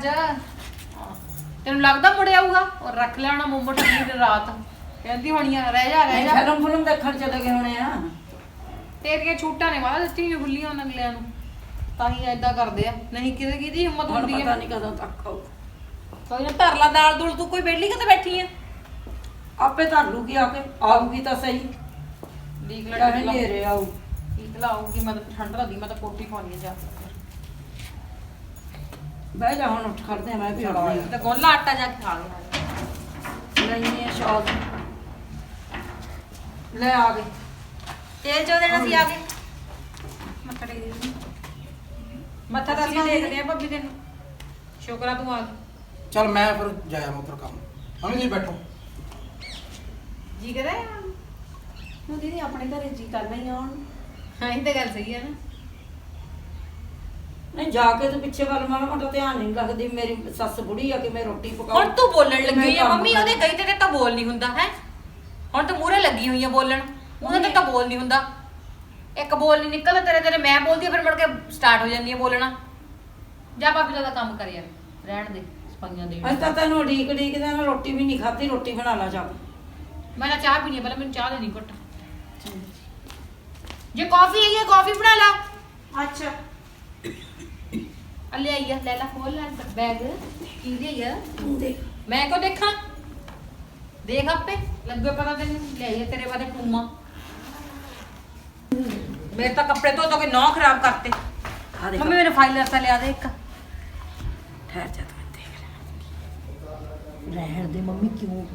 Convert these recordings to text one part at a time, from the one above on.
ਅੱਜ ਤੈਨੂੰ ਲੱਗਦਾ ਮੁੜ ਆਊਗਾ ਔਰ ਰੱਖ ਲੈਣਾ ਮੋਮੋ ਠੰਡੀ ਦੀ ਰਾਤ ਕਹਿੰਦੀ ਹੋਣੀ ਆ ਰਹਿ ਜਾ ਫਿਲਮ ਦੇਖਣ ਚਲੇ ਗਏ ਹੋਣੇ ਆ ਤੇਰੀਆਂ ਛੂਟਾਂ ਨੇ ਵਾਲਾ ਦਿੱਤੀਆਂ ਖੁੱਲੀਆਂ ਉਹਨਾਂ ਅਗਲਿਆਂ ਨੂੰ ਤਾਂ ਹੀ ਏਦਾਂ ਕਰਦੇ ਆ ਨਹੀਂ ਕਿਤੇ ਕਿਹਦੀ ਹਿੰਮਤ ਹੁੰਦੀ ਆ ਪਤਾ ਨਹੀਂ ਕਦੋਂ ਤੱਕ ਆਊ ਕੋਈ ਨਾ ਧਰ ਲਾ ਦਾਲ ਦੂਲ ਤੂੰ ਕੋਈ ਬੈਠੀ ਕਿਤੇ ਬੈਠੀ ਆ ਆਪੇ ਧਰ ਲੂਗੀ ਆ ਕੇ ਆਊਗੀ ਤਾਂ ਸਹੀ ਲੀਕ ਲੜਾ ਲੈ ਰਿਹਾ ਆਊ ਲੀਕ ਲਾਉਂਗੀ ਮੈਂ ਤਾਂ ਠੰਡ ਲੱਗਦੀ ਮੈਂ ਤਾਂ ਕੋਟੀ ਪਾਉਣੀ ਆ ਜਾ ਬਹਿ ਜਾ ਹੁਣ ਉੱਠ ਖੜਦੇ ਆ ਮੈਂ ਵੀ ਉੱਠਦੀ ਤੇ ਗੋਲਾ ਆਟਾ ਜਾ ਕੇ ਖਾ ਲਓ ਲੈਣੀ ਆ ਸ਼ਾਲ ਲੈ ਆ ਗਏ ਤੇਲ ਜੋ ਦੇਣਾ ਸੀ ਆ ਗਏ ਮੱਥਾ ਟੇਕ ਦੇ ਮੱਥਾ ਤਾਂ ਅਸੀਂ ਦੇਖਦੇ ਆ ਭਾਬੀ ਤੈਨੂੰ ਸ਼ੁਕਰ ਆ ਤੂੰ ਆ ਗਈ चल मैं फिर जाया मैं उधर काम हमें नहीं बैठो ਜੀ ਕਰੇ ਨੂੰ ਦੀਦੀ ਆਪਣੇ ਘਰੇ ਜੀ ਕਰਨਾ ਹੀ ਆਉਣ ਹਾਂ ਇਹ ਤਾਂ ਗੱਲ ਸਹੀ ਹੈ ਨਾ ਨਹੀਂ ਜਾ ਕੇ ਤੂੰ ਪਿੱਛੇ ਵੱਲ ਮਾੜਾ ਮੋਟਾ ਧਿਆਨ ਨਹੀਂ ਰੱਖਦੀ ਮੇਰੀ ਸੱਸ ਬੁੜੀ ਆ ਕਿ ਮੈਂ ਰੋਟੀ ਪਕਾਉਂ ਹੁਣ ਤੂੰ ਬੋਲਣ ਲੱਗੀ ਆ ਮੰਮੀ ਉਹਦੇ ਗਈ ਤੇ ਤਾਂ ਬੋਲ ਨਹੀਂ ਹੁੰਦਾ ਹੈ ਹੁਣ ਤੂੰ ਮੂਹਰੇ ਲੱਗੀ ਹੋਈ ਆ ਬੋਲਣ ਉਹਦੇ ਤੇ ਤਾਂ ਬੋਲ ਨਹੀਂ ਹੁੰਦਾ ਇੱਕ ਬੋਲ ਨਹੀਂ ਨਿਕਲਦਾ ਤੇਰੇ ਤੇਰੇ ਮੈਂ ਬੋਲਦੀ ਆ ਫਿਰ ਮੁੜ ਕੇ ਸਟਾਰਟ ਹੋ ਜਾਂਦੀ ਆ ਬੋਲਣਾ ਜਾ ਭਾਬੀ ਦਾ ਕੰਮ ਕਰ ਯਾਰ ਰਹਿਣ ਦੇ ਸਪੰਗੀਆਂ ਦੇ ਅੱਜ ਤਾਂ ਤੈਨੂੰ ਢੀਕ ਦੇ ਨਾ ਰੋਟੀ ਵੀ ਨਹੀਂ ਖਾਧੀ ਰੋਟੀ ਬਣਾ ਲਾ ਜਾ ਕੇ ਮੈਂ ਤਾਂ ਚਾਹ ਪੀਣੀ ਆ ਪਹਿਲਾਂ ਮੈਨੂੰ ਚਾਹ ਦੇ ਨਹੀਂ ਘੁੱਟ ਜੇ ਕਾਫੀ ਹੈਗੀ ਆ ਕਾਫੀ ਬਣਾ ਲਾ ਅੱਛਾ ਲੈ ਆਈ ਆ ਲੈ ਲਾ ਖੋਲ ਲੈ ਬੈਗ ਕੀ ਦੇ ਆ ਤੂੰ ਦੇਖ ਮੈਂ ਕਿਉਂ ਦੇਖਾਂ ਦੇਖ ਆਪੇ ਲੱਗੇ ਪਤਾ ਤੈਨੂੰ ਲੈ ਆਈ ਤੇਰੇ ਬਾਰੇ ਟੂਮਾ ਮੇਰੇ ਤਾਂ ਕੱਪੜੇ ਧੋ ਕੇ ਨੌ ਖਰਾਬ ਕਰਤੇ ਆ ਦੇਖ ਮੰਮੀ ਮੇਰੇ ਫਾਈਲ ਰਸਾ ਲਿਆ ਦੇ ਇੱਕ ਠਹਿਰ ਜਾ ਤੂੰ ਦੇਖ ਰਹਿਣ ਦੇ ਮੰਮੀ ਕਿਉਂ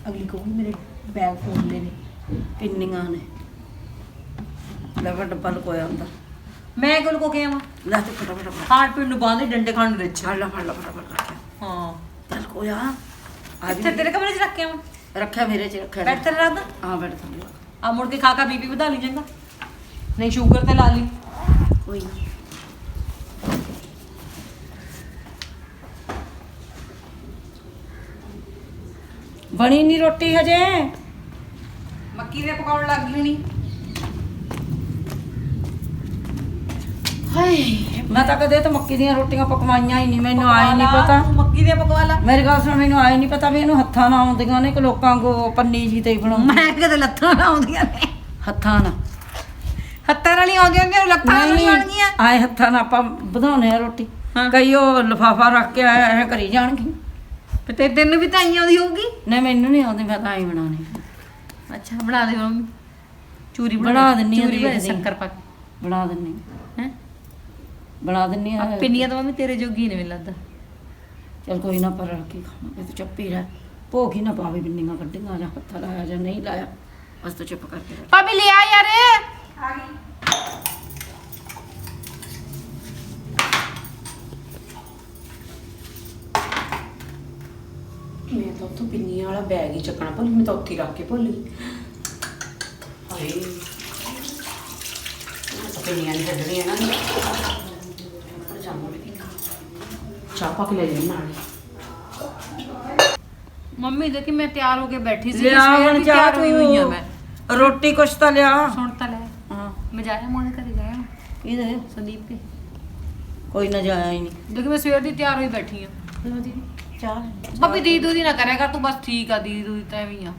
ਅਗਲੀ ਕਹੂਗੀ ਮੇਰੇ ਬੈਗ ਫੋਨ ਲੈ ਨੇ ਕਿੰਨੀਆਂ ਨੇ ਲੈ ਡੱਬਾ ਲਕੋਇਆ ਹੁੰਦਾ ਮੈਂ ਕੋਲ ਕੋ ਗਿਆ ਵਾਂ ਲੈ ਤੇ ਫਟਾਫਟ ਖਾਣ ਪੀਣ ਨੂੰ ਬਾਂਦੇ ਡੰਡੇ ਖਾਣ ਨੂੰ ਵਿੱਚ ਫੜ ਲਾ ਫਟਾਫਟ ਕਰਕੇ ਹਾਂ ਚੱਲ ਕੋਇਆ ਇੱਥੇ ਤੇਰੇ ਕਮਰੇ 'ਚ ਰੱਖਿਆ ਵਾਂ ਰੱਖਿਆ ਮੇਰੇ ਚ ਰੱਖਿਆ ਬੈਠ ਤੇ ਰੱਖਦਾ ਹਾਂ ਬੈਠ ਥੱਲੇ ਆ ਮੁੜ ਕੇ ਖਾ ਬੀਪੀ ਵਧਾ ਲਈ ਜਾਂਗਾ ਨਹੀਂ ਸ਼ੂਗਰ ਤੇ ਲਾ ਲਈ ਕੋਈ ਨਾ ਬਣੀ ਨਹੀਂ ਰੋਟੀ ਹਜੇ ਮੱਕੀ ਦੇ ਪਕਾਉਣ ਲੱਗ ਗਈ ਨਹੀਂ ਹਾਏ ਮੈਂ ਤਾਂ ਕਦੇ ਤਾਂ ਮੱਕੀ ਦੀਆਂ ਰੋਟੀਆਂ ਪਕਵਾਈਆਂ ਹੀ ਨਹੀਂ ਮੈਨੂੰ ਆਏ ਨਹੀਂ ਪਤਾ ਤੂੰ ਮੱਕੀ ਦੇ ਪਕਵਾ ਲਾ ਮੇਰੇ ਗੱਲ ਸੁਣ ਮੈਨੂੰ ਆਏ ਨਹੀਂ ਪਤਾ ਵੀ ਇਹਨੂੰ ਹੱਥਾਂ ਨਾਲ ਆਉਂਦੀਆਂ ਨੇ ਕਿ ਲੋਕਾਂ ਕੋ ਪੰਨੀ ਜੀ ਤੇ ਬਣਾਉਂਦੇ ਮੈਂ ਕਿਤੇ ਲੱਤਾਂ ਨਾਲ ਆਉਂਦੀਆਂ ਨੇ ਹੱਥਾਂ ਨਾਲ ਹੱਥਾਂ ਨਾਲ ਹੀ ਆਉਂਦੀਆਂ ਨੇ ਲੱਤਾਂ ਨਾਲ ਨਹੀਂ ਆਉਣਗੀਆਂ ਆਏ ਹੱਥਾਂ ਨਾਲ ਆਪਾਂ ਵਧਾਉਣੇ ਆ ਰੋਟੀ ਹਾਂ। ਕਈ ਉਹ ਲਿਫਾਫਾ ਰੱਖ ਕੇ ਐ ਕਰੀ ਜਾਣਗੇ ਤੇ ਤੈਨੂੰ ਵੀ ਤਾਂ ਆਈ ਆਉਂਦੀ ਹੋਊਗੀ ਨਹੀਂ ਮੈਨੂੰ ਨਹੀਂ ਆਉਂਦੀ ਮੈਂ ਤਾਂ ਆਈ ਬਣਾਉਣੀ ਅੱਛਾ ਬਣਾ ਦੇ ਮੰਮੀ ਚੂਰੀ ਬਣਾ ਦਿੰਨੀ ਆ, ਚੂਰੀ ਬਣਾ ਦੇਖਦੀ ਆ। ਸ਼ੱਕਰ ਪਾ ਬਣਾ ਦਿੰਨੀ ਹੈ ਬਣਾ ਦਿੰਨੀ ਆ ਪਿੰਨੀਆਂ ਤਾਂ ਮੰਮੀ ਤੇਰੇ ਜੋਗੀ ਨੇ ਮੈਨੂੰ ਲੱਗਦਾ ਚਲ ਕੋਈ ਨਾ ਪਰ ਰੱਖ ਕੇ ਖਾਵਾਂਗੇ ਤੂੰ ਚੱਪੀ ਰਹਿ ਭੋਗ ਹੀ ਨਾ ਪਾਵੇ ਬਿੰਨੀਆਂ ਕੱਢੀਆਂ ਜਾਂ ਹੱਥ ਲਾਇਆ ਜਾਂ ਨਹੀਂ ਲਾਇਆ ਬਸ ਤੂੰ ਚੁੱਪ ਕਰਕੇ ਰਹਿ ਭਾਬੀ ਲੈ ਆ ਯਾਰ ਆ ਗਈ ਮੈਂ ਤਾਂ ਉੱਥੋਂ ਪਿੰਨੀਆਂ ਵਾਲਾ ਬੈਗ ਹੀ ਚੱਕਣਾ ਭੁੱਲ ਮੈਂ ਤਾਂ ਉੱਥੇ ਹੀ ਰੱਖ ਕੇ ਭੁੱਲ ਗਈ ਹਾਏ ਪਿੰਨੀਆਂ ਨਹੀਂ ਕੱਢਣੀਆਂ ਨਾ ਚਾਹ ਪਾ ਕੇ ਲੈ ਜਾਣੀ ਨਾਲ ਮੰਮੀ ਦੇਖੀ ਮੈਂ ਤਿਆਰ ਹੋ ਕੇ ਬੈਠੀ ਸੀ ਲਿਆ ਸਵੇਰ ਹੁਣ ਦੀ ਚਾਹ ਤਿਆਰ ਹੋਈ ਹੋਈ ਆ ਮੈਂ ਤੂੰ ਰੋਟੀ ਕੁਛ ਤਾਂ ਲਿਆ ਸੁਣ ਤਾਂ ਲੈ ਹਾਂ ਮੈਂ ਜਾਇਆ ਮੋਨੇ ਘਰੇ ਜਾਇਆ ਇਹਦੇ ਸੰਦੀਪ ਕੇ ਕੋਈ ਨਾ ਜਾਇਆ ਹੀ ਨਹੀਂ ਦੇਖੀ ਮੈਂ ਸਵੇਰ ਦੀ ਤਿਆਰ ਹੋਈ ਬੈਠੀ ਆ ਚਾਹ ਭਾਬੀ ਦੀਦੀ ਦੂਦੀ ਨਾ ਕਰਿਆ ਕਰ ਤੂੰ ਬਸ ਠੀਕ ਆ ਦੀਦੀ ਦੂਦੀ ਤਾਂ ਐਵੇਂ ਹੀ ਆ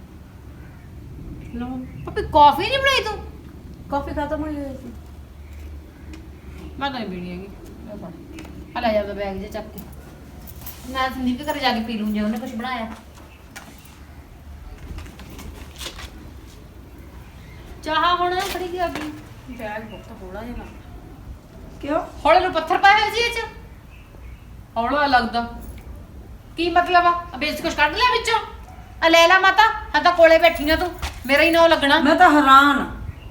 ਲਓ ਭਾਬੀ ਕਾਫੀ ਨਹੀਂ ਬਣਾਈ ਤੂੰ ਕਾਫੀ ਖਤਮ ਹੋਈ ਹੋਈ ਸੀ ਮੈਂ ਤਾਂ ਨਹੀਂ ਪੀਣੀ ਹੈਗੀ ਲੈ ਫੜ ਆ ਲੈ ਜਾ ਉਹਦਾ ਬੈਗ ਜੇ ਚੱਕ ਕੇ ਮੈਂ ਸੰਦੀਪ ਦੇ ਘਰੇ ਜਾ ਕੇ ਪੀ ਲੂੰ ਜੇ ਉਹਨੇ ਕੁਝ ਬਣਾਇਆ ਚਾਹ ਹੁਣ ਖੜੀ ਗਈ ਅੱਗੀ ਬੈਗ ਬਹੁਤ ਹੌਲਾ ਜਿਹਾ ਲੱਗਦਾ ਕਿਉਂ ਹੌਲੇ ਨੂੰ ਪੱਥਰ ਪਾਇਆ ਹੋਇਆ ਸੀ ਇਹ ਚ ਹੌਲਾ ਲੱਗਦਾ ਕੀ ਮਤਲਬ ਆ ਵਿੱਚ ਕੁਝ ਕੱਢ ਲਿਆ ਵਿੱਚੋਂ ਆ ਲੈ ਲੈ ਮਾਤਾ ਹਾਂ ਤਾਂ ਕੋਲੇ ਬੈਠੀ ਆ ਤੂੰ ਮੇਰਾ ਹੀ ਨਾਂ ਲੱਗਣਾ ਮੈਂ ਤਾਂ ਹੈਰਾਨ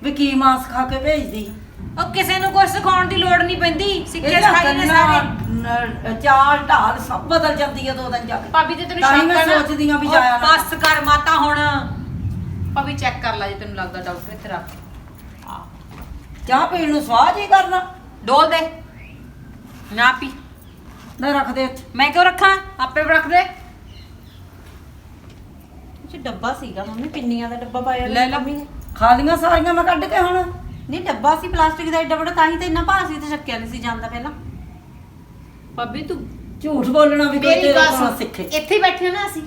ਵੀ ਕੀ ਮਾਸ ਖਾ ਕੇ ਭੇਜਦੀ ਉਹ ਕਿਸੇ ਨੂੰ ਕੁਝ ਸਿਖਾਉਣ ਦੀ ਲੋੜ ਨਹੀਂ ਪੈਂਦੀ ਸਿੱਕੇ ਸਿਖਾਈ ਨੇ ਸਾਰੇ ਚਾਲ ਢਾਲ ਸਭ ਬਦਲ ਜਾਂਦੀ ਹੈ ਦੋ ਦਿਨ ਜਾ ਕੇ ਭਾਬੀ ਤੇ ਤੈਨੂੰ ਤਾਂ ਹੀ ਸ਼ੱਕ ਮੈਂ ਆ ਨਾ ਸੋਚਦੀ ਆਂ ਵੀ ਉਹ ਜਾਇਆ ਨਾ। ਬਸ ਕਰ ਮਾਤਾ ਹੁਣ ਭਾਬੀ ਚੈੱਕ ਕਰ ਲੈ ਜੇ ਤੈਨੂੰ ਲੱਗਦਾ ਡਾਊਟ ਇੱਥੇ ਰੱਖ ਆ ਚਾਹ ਪੀਣ ਨੂੰ ਸਵਾਦ ਹੀ ਕਰਨਾ ਡੋਲ ਦੇ ਨਾ ਪੀ ਲੈ ਰੱਖ ਦੇ ਇੱਥੇ ਮੈਂ ਕਿਉਂ ਰੱਖਾਂ ਆਪੇ ਰੱਖ ਦੇ ਇਹ ਡੱਬਾ ਸੀਗਾ ਮੰਮੀ ਪਿੰਨੀਆਂ ਦਾ ਡੱਬਾ ਪਾਇਆ ਲੈ ਲਾ। ਮੰਮੀ ਨੇ ਖਾ ਲੀਆਂ ਸਾਰੀਆਂ ਮੈਂ ਕੱਢ ਕੇ ਹੁਣ ਨਹੀਂ ਡੱਬਾ ਸੀ ਪਲਾਸਟਿਕ ਦਾ ਏਡਾ ਬੜਾ ਤਾਂ ਹੀ ਤਾਂ ਇੰਨਾ ਭਾਰ ਸੀ ਤੇ ਚੱਕਿਆ ਨਹੀਂ ਸੀ ਜਾਂਦਾ ਪਹਿਲਾਂ ਭਾਬੀ ਤੂੰ ਝੂਠ ਬੋਲਣਾ ਵੀ ਕੋਈ ਮੇਰੀ ਤੇਰੇ ਗੱਲ ਕੋਲੋਂ ਸੁਣ, ਸਿੱਖੇ। ਇੱਥੇ ਹੀ ਬੈਠੇ ਨਾ ਅਸੀਂ,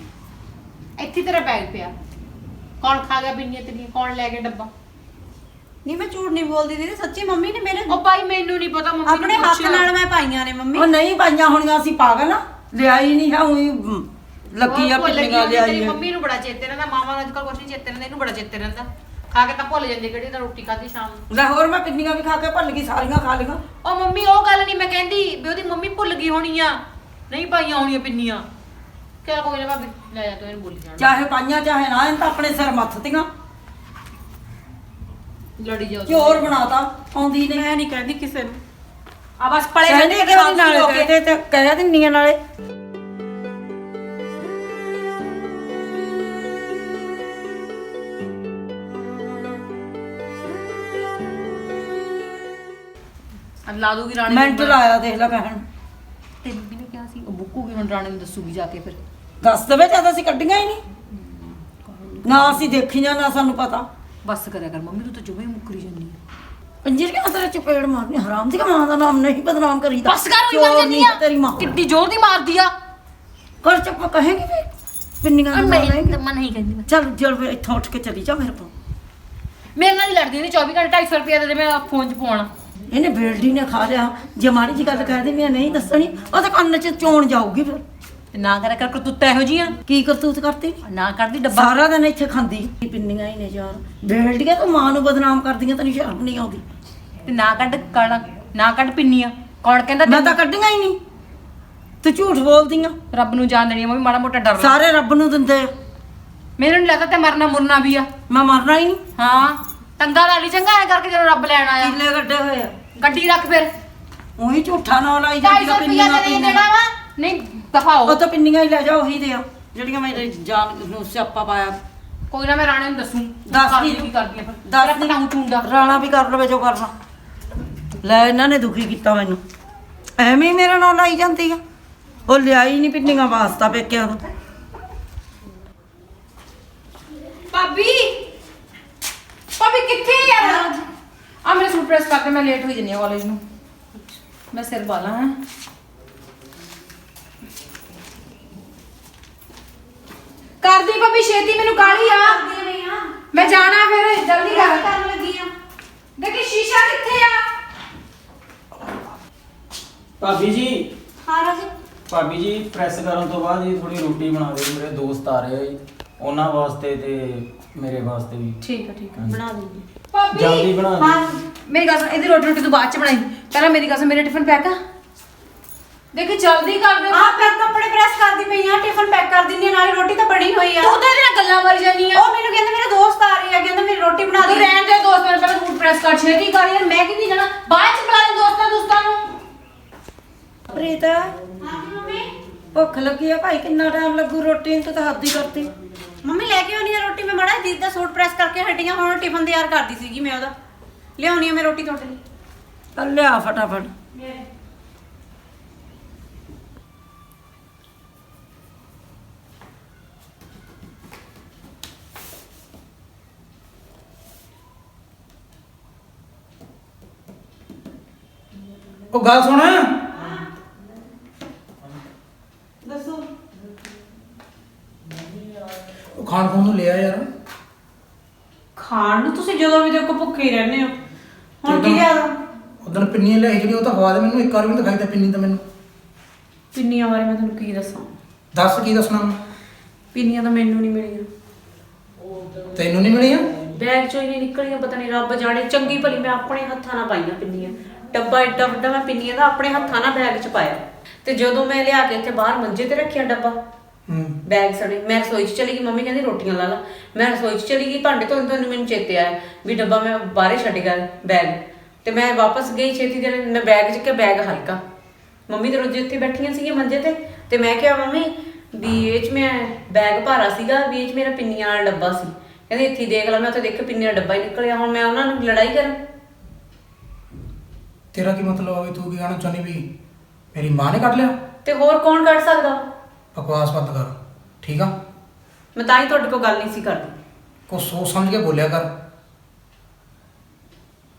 ਇੱਥੇ ਤੇਰਾ ਬੈਗ ਪਿਆ, ਕੌਣ ਖਾ ਗਿਆ ਪਿੰਨੀਆਂ ਤੇਰੀਆਂ, ਕੌਣ ਲੈ ਗਿਆ ਡੱਬਾ? ਨਹੀਂ ਮੈਂ ਝੂਠ ਨਹੀਂ ਬੋਲਦੀ ਦੀਦੀ, ਸੱਚੀ ਮੰਮੀ ਨੇ ਮੇਰੇ ਉਹ ਭਾਈ ਮੈਨੂੰ ਨਹੀਂ ਪਤਾ, ਮੰਮੀ ਆਪਣੇ ਨੂੰ ਹੱਥ ਪੁੱਛਿਆ। ਨਾਲ ਮੈਂ ਪਾਈਆਂ ਨੇ ਮੰਮੀ। ਉਹ ਨਹੀਂ ਪਾਈਆਂ ਹੋਣੀਆਂ, ਅਸੀਂ ਪਾਗਲ ਆ, ਲਿਆਈ ਨਹੀਂ ਹੈ ਉਹੀ ਲੱਗੀ ਆ ਉਹ ਭੁੱਲ ਗਈ ਪਿੰਨੀਆਂ ਹੋਣੀ, ਲਿਆਈ ਤੇਰੀ ਹੈ। ਮੰਮੀ ਨੂੰ ਬੜਾ ਚੇਤੇ ਰਹਿੰਦਾ, ਮਾਵਾਂ ਨੂੰ ਅੱਜਕੱਲ ਕੁਛ ਨਹੀਂ ਚੇਤੇ ਰਹਿੰਦਾ, ਇਹਨੂੰ ਬੜਾ ਚੇਤੇ ਰਹਿੰਦਾ। ਖਾ ਕੇ ਤਾਂ ਭੁੱਲ ਜਾਂਦੀ ਕਿਹੜੀ ਤਾਂ ਰੋਟੀ ਖਾਧੀ ਸ਼ਾਮ ਨੂੰ। ਲੈ ਹੋਰ ਮੈਂ ਪਿੰਨੀਆਂ ਵੀ ਖਾ ਕੇ ਭੁੱਲ ਗਈ, ਸਾਰੀਆਂ ਖਾ ਲਈਆਂ। ਉਹ ਮੰਮੀ ਉਹ ਗੱਲ ਨਹੀਂ ਮੈਂ ਕਹਿੰਦੀ ਵੀ ਉਹਦੀ ਮੰਮੀ ਭੁੱਲ ਗਈ ਹੋਣੀ ਆ, ਨਹੀਂ ਪਾਈਆਂ ਹੋਣੀਆਂ ਪਿੰਨੀਆਂ। ਕਿਆ ਕੋਈ ਨਾ ਭਾਬੀ ਲੈ ਜਾ ਤੂੰ, ਇਹਨੂੰ ਬੋਲੀ ਜਾਣ ਚਾਹੇ ਪਾਈਆਂ ਚਾਹੇ ਨਾ, ਇਹਨ ਤਾਂ ਆਪਣੇ ਸਿਰ ਮੱਥਤੀਆਂ, ਲੜੀ ਜਾਓ ਚੋਰ ਬਣਾਤਾ, ਆਉਂਦੀ ਨਹੀਂ। ਮੈਂ ਨਹੀਂ ਕਹਿੰਦੀ ਕਿਸੇ ਨੂੰ। ਆ ਬਸ ਪਲੇ ਕਹਿੰਦੇ ਕਿ ਉਹਦੀ ਨਾਲੇ ਕਹਿੰਦੇ ਤੇ ਕਹਿ ਦਿੰਨੀਆਂ ਨਾਲੇ। ਲਾ ਦੂਗੀ ਰਾਣੀ ਮਿੰਟ ਲਾਇਆ ਦੇਖ ਲੈ ਕਹਿਣ। ਤੈਨੂੰ ਵੀ ਨੇ ਕਿਹਾ ਸੀ ਉਹ ਬੁੱਕੂਗੀ, ਹੁਣ ਰਾਣੀ ਨੂੰ ਦੱਸੂਗੀ ਜਾ ਕੇ ਫਿਰ। ਦੱਸ ਦੇਵੇ ਜਦ ਅਸੀਂ ਕੱਢੀਆਂ ਹੀ ਨਹੀਂ ਨਾ, ਅਸੀਂ ਦੇਖੀਆਂ ਨਾ ਸਾਨੂੰ ਪਤਾ। ਬਸ ਕਰਿਆ ਕਰ ਮੰਮੀ, ਤੂੰ ਤਾਂ ਜੁਮੇ ਮੁੱਕਰੀ ਜਾਂਦੀ ਆ। ਪੰਜੀਰ ਕੇ ਤੇਰੇ ਚਪੇੜ ਮਾਰਨੀ, ਹਰਾਮ ਦੀ ਮਾਂ ਦਾ ਨਾਮ ਨਹੀਂ ਬਦਨਾਮ ਕਰੀਦਾ। ਬਸ ਕਰ, ਉਹੀ ਚੋਰ ਕਰ ਜਾਂਦੀ ਨਹੀਂ ਆ ਤੇਰੀ ਮਾਂ। ਕਿੱਡੀ ਜ਼ੋਰ ਦੀ ਮਾਰਦੀ ਆ। ਕਰ ਚੁੱਪ ਕਹੇਂਗੀ ਵੀ ਪਿੰਨੀਆਂ ਨੂੰ ਮੈਂ ਮਾਰਾਂਗੇ। ਮੈਂ ਨਹੀਂ ਕਹਿੰਦੀ, ਚੱਲ ਜਲ ਫਿਰ ਇੱਥੋਂ ਉੱਠ ਕੇ ਚਲੀ ਜਾ ਮੇਰੇ ਕੋਲ। ਮੇਰੇ ਨਾਲ ਹੀ ਲੜਦੀ ਨਹੀਂ 24 ਘੰਟੇ। 250 ਰੁਪਏ ਦੇ ਦੇ, ਮੈਂ ਫੋਨ 'ਚ ਪਾਉਣਾ। ਇਹਨੇ ਬੇਲਡੀ ਨੇ ਖਾ ਲਿਆ, ਜੇ ਮਾੜੀ ਜੀ ਗੱਲ ਕਹਿ ਦੇ ਮੈਂ ਨਹੀਂ ਦੱਸਣੀ, ਉਹ ਤਾਂ ਕੰਨ 'ਚ ਚੋਣ ਜਾਊਗੀ ਫਿਰ। ਤੇ ਨਾ ਕਰਿਆ ਕਰ ਕਰਤੂਤਾਂ ਇਹੋ ਜੀਆਂ, ਕੀ ਕਰਤੂਤ ਕਰਤੀ ਨਾ ਕਰਦੀ ਡੱਬਾ। ਸਾਰਾ ਦਿਨ ਇੱਥੇ ਖਾਂਦੀ ਪਿੰਨੀਆਂ ਹੀ ਨੇ ਯਾਰ। ਬੇਲਡੀਆਂ ਤੂੰ ਮਾਂ ਨੂੰ ਬਦਨਾਮ ਕਰਦੀਆਂ, ਤੈਨੂੰ ਸ਼ਰਮ ਨਹੀਂ ਆਉਂਦੀ। ਤੇ ਨਾ ਕੱਢ ਪਿੰਨੀਆਂ। ਕੌਣ ਕਹਿੰਦਾ ਮੈਂ ਤਾਂ ਕੱਢੀਆਂ ਹੀ ਨਹੀਂ, ਤੂੰ ਝੂਠ ਬੋਲਦੀਆਂ। ਰੱਬ ਨੂੰ ਜਾਣ ਦੇਣੀ ਆ, ਮੰਮੀ ਮਾੜਾ ਮੋਟਾ ਡਰ ਲੱਗ। ਸਾਰੇ ਰੱਬ ਨੂੰ ਦਿੰਦੇ ਆ, ਮੈਨੂੰ ਨਹੀਂ ਲੱਗਦਾ ਤੇ ਮਰਨਾ ਮੁਰਨਾ ਵੀ ਆ। ਮੈਂ ਮਰਨਾ ਹੀ ਨਹੀਂ। ਹਾਂ ਟੰਗਾ ਲਾ ਲਈ ਚੰਗਾ ਐ ਕਰਕੇ ਜਦੋਂ ਰੱਬ ਲੈਣ ਆਇਆ। ਕਿੱਲੇ ਗੱਡੇ ਹੋਏ ਆ, ਗੱਡੀ ਰੱਖ ਫਿਰ। ਉਹੀ ਝੂਠਾ ਨਾ ਲਾਈ 250 ਜਾਂਦੀਆਂ ਰੁਪਏ ਪਿੰਨੀਆਂ ਦੇ ਦੇਣਾ ਵਾ। ਨਹੀਂ ਦਫਾਓ। ਉਹ ਤਾਂ ਪਿੰਨੀਆਂ ਹੀ ਲੈ ਜਾ, ਉਹੀ ਦੇ ਆ ਜਿਹੜੀਆਂ ਮੇਰੇ ਜਾਨ ਨੂੰ ਸਿਆਪਾ ਪਾਇਆ। ਕੋਈ ਨਾ ਮੈਂ ਰਾਣੇ ਨੂੰ ਦੱਸੂ। ਦੱਸ ਕਰਦੀ ਦੀ ਕੀ ਕਰਦੀ ਆ ਫਿਰ। ਦੱਸ ਮੇਰਾ ਪਟਾਊ ਚੁੰਦਾ। ਰਾਣਾ ਵੀ ਕਰ ਲਵੇ ਜੋ ਕਰਨਾ। ਲੈ ਇਹਨਾਂ ਨੇ ਦੁਖੀ ਕੀਤਾ ਮੈਨੂੰ, ਐਵੇਂ ਹੀ ਮੇਰੇ ਨਾਲ ਲਾਈ ਜਾਂਦੀ ਆ। ਉਹ ਲਿਆਈ ਨਹੀਂ ਪਿੰਨੀਆਂ ਵਾਸਤਾ ਪੇਕਿਆਂ ਤੋਂ। ਭਾਬੀ ਕਿੱਥੇ ਯਾਰ? ਆ ਮੇਰੇ ਸੂਟ ਪ੍ਰੈਸ ਕਰਕੇ ਮੈਂ ਲੇਟ ਹੋਈ ਜੰਨੀ ਆ ਕਾਲਜ ਨੂੰ। ਮੈਂ ਸਿਰ ਬਾਲਾ ਹਾਂ। ਕਰਦੀ ਭਾਬੀ ਛੇਤੀ, ਮੈਨੂੰ ਕਾਹਲੀ ਆ। ਮੈਂ ਜਾਣਾ ਫਿਰ, ਜਲਦੀ ਕਰ। ਕਰਨ ਲੱਗੀ ਆ। ਦੇਖੀ ਸ਼ੀਸ਼ਾ ਕਿੱਥੇ ਆ? ਭਾਬੀ ਜੀ ਹਾਂ ਰਾਜੀ। ਭਾਬੀ ਜੀ ਪ੍ਰੈਸ ਕਰਨ ਤੋਂ ਬਾਅਦ ਜੀ ਥੋੜੀ ਰੋਟੀ ਬਣਾ ਦਿਓ, ਮੇਰੇ ਦੋਸਤ ਆ ਰਹੇ ਆ ਜੀ, ਉਹਨਾਂ ਵਾਸਤੇ ਤੇ ਮੇਰੇ ਵਾਸਤੇ ਵੀ। ਠੀਕ ਆ ਬਣਾ ਦੂੰਗੀ। ਭਾਬੀ ਜਲਦੀ ਬਣਾ ਦਿਓ। ਹਾਂ ਮੇਰੀ ਗੱਲ ਸੁਣ, ਇਹਦੀ ਰੋਟੀ ਤੂੰ ਬਾਅਦ ਚ ਬਣਾਈ, ਪਹਿਲਾਂ ਮੇਰੀ ਗੱਲ ਸੁਣ। ਮੇਰੇ ਟਿਫਨ ਪੈਕ ਆ, ਦੇਖੀ ਜਲਦੀ ਕਰ ਦੇ। ਆ ਮੈਂ ਕੱਪੜੇ ਪ੍ਰੈਸ ਕਰਦੀ ਪਈ ਆ, ਟਿਫਨ ਪੈਕ ਕਰ ਦਿੰਦੀ ਆ, ਨਾਲੇ ਰੋਟੀ ਤਾਂ ਬਣੀ ਹੋਈ ਆ। ਤੂੰ ਤਾਂ ਇਹਦੇ ਨਾਲ ਗੱਲਾਂ ਮਾਰੀ ਜਾਨੀ ਆ। ਉਹ ਮੈਨੂੰ ਕਹਿੰਦਾ ਮੇਰੇ ਦੋਸਤ ਆ ਰਹੇ ਆ, ਕਹਿੰਦਾ ਮੇਰੀ ਰੋਟੀ ਬਣਾ ਤੂੰ ਦੇ। ਰਹਿਣ ਦੇ ਦੋਸਤ ਮੇਰੇ, ਪਹਿਲਾਂ ਸੂਟ ਪ੍ਰੈਸ ਕਰ ਛੇਤੀ ਕਰ ਯਾਰ। ਮੈਂ ਕਿੱਥੇ ਜਾਣਾ, ਬਾਅਦ ਚ ਬੁਲਾ ਲੈ ਦੋਸਤਾਂ ਨੂੰ। ਪ੍ਰੀਤ ਹਾਂ ਮੰਮੀ। ਭੁੱਖ ਲੱਗੀ ਆ ਭਾਈ, ਕਿੰਨਾ ਟਾਈਮ ਲੱਗੂ ਰੋਟੀ ਨੂੰ? ਤੂੰ ਤਾਂ ਹੱਦ ਹੀ ਕਰਤੀ। ਮੰਮੀ ਲੈ ਕੇ ਆਉਣੀ ਆ ਰੋਟੀ, ਮੈਂ ਮੜਾ ਦੀਦੀ ਦਾ ਸੂਟ ਪ੍ਰੈਸ ਕਰਕੇ ਹਟੀਆਂ, ਹੁਣ ਟਿਫਨ ਤਿਆਰ ਕਰਦੀ ਸੀਗੀ ਮੈਂ ਉਹਦਾ। ਲਿਆਉਣੀ ਆ ਮੈਂ ਰੋਟੀ ਤੁਹਾਡੇ ਲਈ। ਚੱਲ ਲਿਆ ਫਟਾਫਟ। ਉਹ ਗੱਲ ਸੁਣ, ਦੱਸੋ। ਉਹ ਖਾਣ ਖੂਣ ਨੂੰ ਲਿਆ ਯਾਰ। ਖਾਣ ਨੂੰ ਤੁਸੀਂ ਜਦੋਂ ਵੀ ਦੇਖੋ ਭੁੱਖੇ ਹੀ ਰਹਿੰਦੇ ਹੋ। ਹੁਣ ਕੀ ਲਿਆਦਾ? ਉਦੋਂ ਪਿੰਨੀਆਂ ਲਿਆਈ ਜਿਹੜੀ, ਉਹ ਤਾਂ ਖਵਾ ਦੇ ਮੈਨੂੰ। ਇੱਕ ਵਾਰ ਵੀ ਨੀ ਦਿਖਾਈ ਤਾਂ ਪਿੰਨੀ ਤਾਂ ਮੈਨੂੰ। ਪਿੰਨੀਆਂ ਬਾਰੇ ਮੈਂ ਤੁਹਾਨੂੰ ਕੀ ਦੱਸਾਂ? ਦੱਸ ਕੀ ਦੱਸਣਾ ਮੈਂ? ਪਿੰਨੀਆਂ ਤਾਂ ਮੈਨੂੰ ਨਹੀਂ ਮਿਲੀਆਂ, ਤੈਨੂੰ ਨਹੀਂ ਮਿਲੀਆਂ? ਬੈਗ ਚੋਂ ਹੀ ਨਹੀਂ ਨਿਕਲੀਆਂ। ਪਤਾ ਨਹੀਂ ਰੱਬ ਜਾਣੇ, ਚੰਗੀ ਭਲੀ ਮੈਂ ਆਪਣੇ ਹੱਥਾਂ ਨਾਲ ਪਾਈਆਂ ਪਿੰਨੀਆਂ। ਡੱਬਾ ਏਡਾ ਵੱਡਾ ਮੈਂ ਪਿੰਨੀਆਂ ਦਾ ਆਪਣੇ ਹੱਥਾਂ ਨਾਲ ਬੈਗ 'ਚ ਪਾਇਆ, ਤੇ ਜਦੋਂ ਮੈਂ ਲਿਆ ਕੇ ਇੱਥੇ ਬਾਹਰ ਮੰਜੇ ਤੇ ਰੱਖਿਆ ਡੱਬਾ, ਬੈਗ ਸੜੇ। ਮੈਂ ਰਸੋਈ 'ਚ ਚਲੀ ਗਈ, ਮੰਮੀ ਕਹਿੰਦੀ ਰੋਟੀਆਂ ਲਾ ਲਾ। ਮੈਂ ਰਸੋਈ 'ਚ ਚਲੀ ਗਈ, ਭਾਂਡੇ ਧੋਣ ਤੋਂ ਮੈਨੂੰ ਚੇਤੇ ਆਇਆ ਵੀ ਡੱਬਾ ਮੈਂ ਬਾਹਰੇ ਛੱਡ ਗਿਆ ਬੈਗ, ਤੇ ਮੈਂ ਵਾਪਸ ਗਈ ਛੇਤੀ ਦੇ। ਮੈਂ ਬੈਗ 'ਚ ਕਿ ਬੈਗ ਹਲਕਾ। ਮੰਮੀ ਤੇ ਰੋਜੀ ਉੱਥੇ ਬੈਠੀਆਂ ਸੀਗੀਆਂ ਮੰਜੇ ਤੇ ਮੈਂ ਕਿਹਾ ਮੰਮੀ ਵੀ ਇਹ 'ਚ ਮੈਂ ਬੈਗ ਭਾਰਾ ਸੀਗਾ, ਵੀ ਇਹ 'ਚ ਮੇਰਾ ਪਿੰਨੀਆਂ ਵਾਲਾ ਡੱਬਾ ਸੀ। ਕਹਿੰਦੇ ਇੱਥੇ ਦੇਖ ਲਾ। ਮੈਂ ਉੱਥੇ ਦੇਖ ਕੇ ਪਿੰਨੀਆਂ ਦਾ ਡੱਬਾ ਹੀ ਨਿਕਲਿਆ। ਹੁਣ ਮੈਂ ਉਹਨਾਂ ਨੂੰ ਲੜਾਈ ਕਰਾਂ? ਤੇਰਾ ਕੀ ਮਤਲਬ ਆ ਵੀ ਤੂੰ ਕੀ ਕਹਿਣਾ ਚਾਹੁੰਦੀ ਵੀ ਮੇਰੀ ਮਾਂ ਨੇ ਕੱਢ ਲਿਆ? ਤੇ ਹੋਰ ਕੌਣ ਕੱਢ ਸਕਦਾ? ਬਕਵਾਸ ਬੰਦ ਕਰ, ਠੀਕ ਆ? ਮੈਂ ਤਾਂ ਹੀ ਤੁਹਾਡੇ ਕੋਲ ਗੱਲ ਨਹੀਂ ਸੀ ਕਰਦੀ। ਕੁਛ ਸੋਚ ਸਮਝ ਕੇ ਬੋਲਿਆ ਕਰ।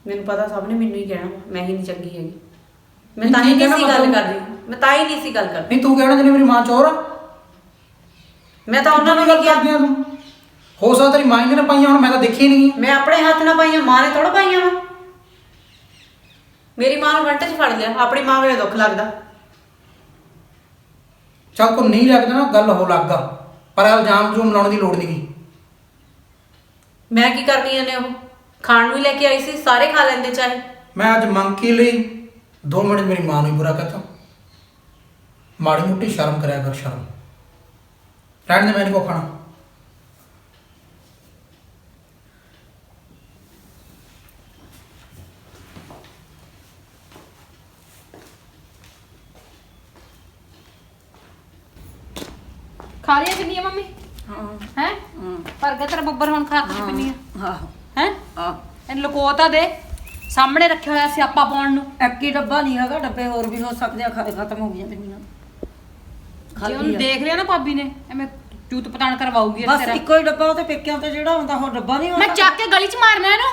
ਮੈਨੂੰ ਪਤਾ ਸਭ ਨੇ ਮੈਨੂੰ ਹੀ ਕਹਿਣਾ, ਮੈਂ ਹੀ ਨਹੀਂ ਚੰਗੀ ਹੈਗੀ। ਮੈਂ ਤਾਂ ਹੀ ਨਹੀਂ ਸੀ ਗੱਲ ਕਰਦੀ। ਮੈਂ ਤਾਂ ਹੀ ਨਹੀਂ ਸੀ ਗੱਲ ਕਰਦੀ। ਨਹੀਂ ਤੂੰ ਕਹਿਣਾ ਜਿਵੇਂ ਮੇਰੀ ਮਾਂ ਚੋਰ ਆ। ਮੈਂ ਤਾਂ ਉਹਨਾਂ ਨੂੰ ਗੱਲ ਵੀ ਕਿਹਾ, ਕਰਦੀ ਆ ਤੂੰ। ਹੋ ਸਕਦਾ ਤੇਰੀ ਮਾਂ ਨੇ ਪਾਈਆਂ ਹੁਣ, ਮੈਂ ਤਾਂ ਦੇਖੀ ਨਹੀਂ। ਮੈਂ ਆਪਣੇ ਹੱਥ ਨਾਲ ਪਾਈਆਂ, ਮਾਂ ਨੇ ਥੋੜਾ ਪਾਈਆਂ ਵਾ। ਮੇਰੀ ਮਾਂ ਨੂੰ ਮਿੰਟ 'ਚ ਫੜ ਲਿਆ, ਆਪਣੀ ਮਾਂ ਵੇਲੇ ਦੁੱਖ ਲੱਗਦਾ। ਚੱਲ ਕੋ ਨਹੀਂ ਲੱਗਦਾ ਨਾ ਗੱਲ ਹੋ ਲੱਗਾ, ਪਰ ਇਲਜ਼ਾਮ ਜੂਮ ਲਾਉਣ ਦੀ ਲੋੜ ਨਹੀਂ ਗੀ। ਮੈਂ ਕੀ ਕਰਨੀ ਇਹਨੇ, ਉਹ ਖਾਣ ਨੂੰ ਹੀ ਲੈ ਕੇ ਆਈ ਸੀ, ਸਾਰੇ ਖਾ ਲੈਂਦੇ ਚਾਹੇ। ਮੈਂ ਅੱਜ ਮੰਗ ਕੇ ਲਈ 2 ਮਿੰਟ ਮੇਰੀ ਮਾਂ ਨੂੰ ਹੀ ਬੁਰਾ ਕਹਤਾ। ਮਾੜੀ ਮੋਟੀ ਸ਼ਰਮ ਕਰਿਆ ਕਰ, ਸ਼ਰਮ ਰਹਿਣ ਦੇ, ਮੈਂ ਨਹੀਂ ਕੋ ਖਾਣਾ। ਖਾ ਲਿਆ ਪਿੰਨੀਆਂ ਮੰਮੀ? ਹਾਂ ਹੈ ਹਾਂ ਪਰ ਗਿਆ ਤੇਰਾ ਬੱਬਰ ਹੁਣ ਖਾ ਕੇ ਪਿੰਨੀਆਂ ਆਹੋ ਹੈ? ਆਹ ਇਹਨੂੰ ਲੁਕੋਤਾ ਦੇ, ਸਾਹਮਣੇ ਰੱਖਿਆ ਹੋਇਆ ਸੀ ਆਪਾਂ ਪਾਉਣ ਨੂੰ। ਇੱਕ ਹੀ ਡੱਬਾ ਨਹੀਂ ਹੈਗਾ, ਡੱਬੇ ਹੋਰ ਵੀ ਹੋ ਸਕਦੇ ਆ, ਖਤਮ ਹੋ ਗਈਆਂ ਪਿੰਨੀਆਂ। ਜੇ ਉਹਨੂੰ ਦੇਖ ਲਿਆ ਨਾ ਭਾਬੀ ਨੇ ਐਵੇਂ ਚੂਤ ਪਤਾਣ ਕਰਵਾਉਗੀ ਬਸ ਤੇਰਾ। ਇੱਕੋ ਹੀ ਡੱਬਾ ਉਹ ਤੇ ਪੇਕਿਆਂ ਤੇ ਜਿਹੜਾ ਹੁੰਦਾ ਉਹ ਡੱਬਾ ਨਹੀਂ ਮੈਂ ਚੱਕ ਕੇ ਗਲੀ 'ਚ ਮਾਰਨਾ ਇਹਨੂੰ,